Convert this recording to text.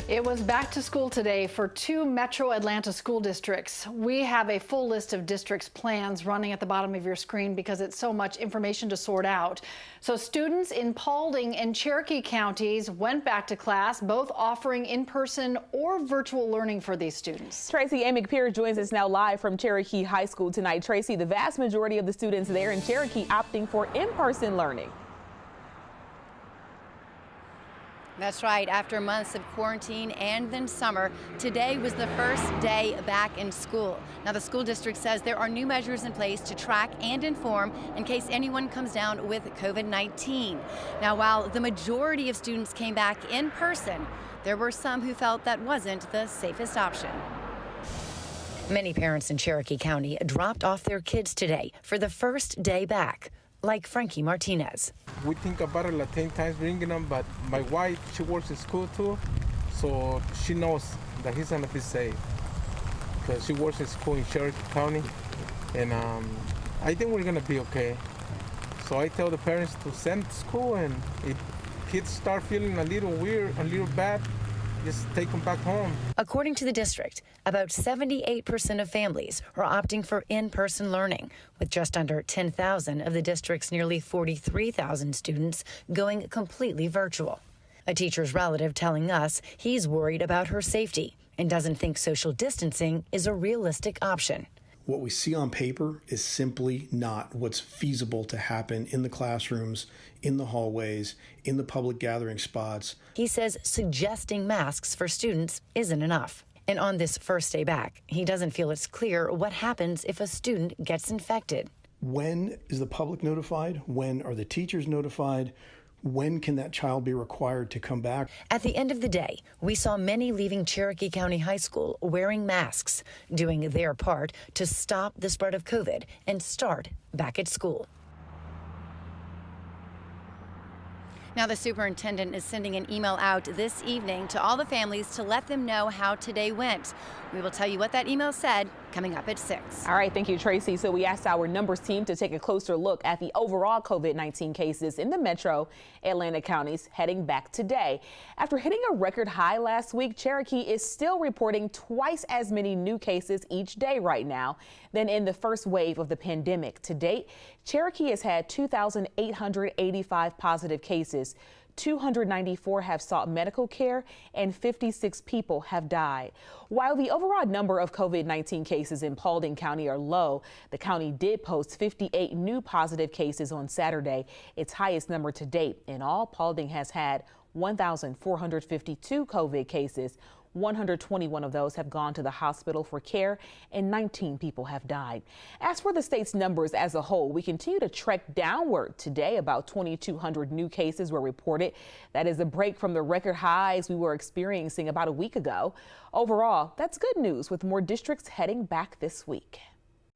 It was back to school today for 2 Metro Atlanta school districts. We have a full list of districts' plans running at the bottom of your screen because it's so much information to sort out. So students in Paulding and Cherokee counties went back to class, both offering in-person or virtual learning for these students. Tracy McPeer joins us now live from Cherokee High School tonight. Tracy, the vast majority of the students there in Cherokee opting for in-person learning. That's right. After months of quarantine and then summer, today was the first day back in school. Now, the school district says there are new measures in place to track and inform in case anyone comes down with COVID-19. Now, while the majority of students came back in person, there were some who felt that wasn't the safest option. Many parents in Cherokee County dropped off their kids today for the first day back, like Frankie Martinez. We think about it like 10 times bringing them, but my wife, she works in school too, so she knows that he's gonna be safe. Because she works in school in Cherokee County, and I think we're gonna be okay. So I tell the parents to send to school, and if kids start feeling a little weird, a little bad, just take them back home. According to the district, about 78% of families are opting for in-person learning, with just under 10,000 of the district's nearly 43,000 students going completely virtual. A teacher's relative telling us he's worried about her safety and doesn't think social distancing is a realistic option. What we see on paper is simply not what's feasible to happen in the classrooms, in the hallways, in the public gathering spots. He says suggesting masks for students isn't enough. And on this first day back, he doesn't feel it's clear what happens if a student gets infected. When is the public notified? When are the teachers notified? When can that child be required to come back? At the end of the day, we saw many leaving Cherokee County High School wearing masks, doing their part to stop the spread of COVID and start back at school. Now, the superintendent is sending an email out this evening to all the families to let them know how today went. We will tell you what that email said coming up at 6. All right, thank you, Tracy. So we asked our numbers team to take a closer look at the overall COVID-19 cases in the Metro Atlanta counties heading back today. After hitting a record high last week, Cherokee is still reporting twice as many new cases each day right now than in the first wave of the pandemic. To date, Cherokee has had 2,885 positive cases. 294 have sought medical care and 56 people have died. While the overall number of COVID-19 cases in Paulding County are low, the county did post 58 new positive cases on Saturday, its highest number to date. In all, Paulding has had 1,452 COVID cases. 121 of those have gone to the hospital for care and 19 people have died. As for the state's numbers as a whole, we continue to trek downward. Today, about 2,200 new cases were reported. That is a break from the record highs we were experiencing about a week ago. Overall, that's good news with more districts heading back this week.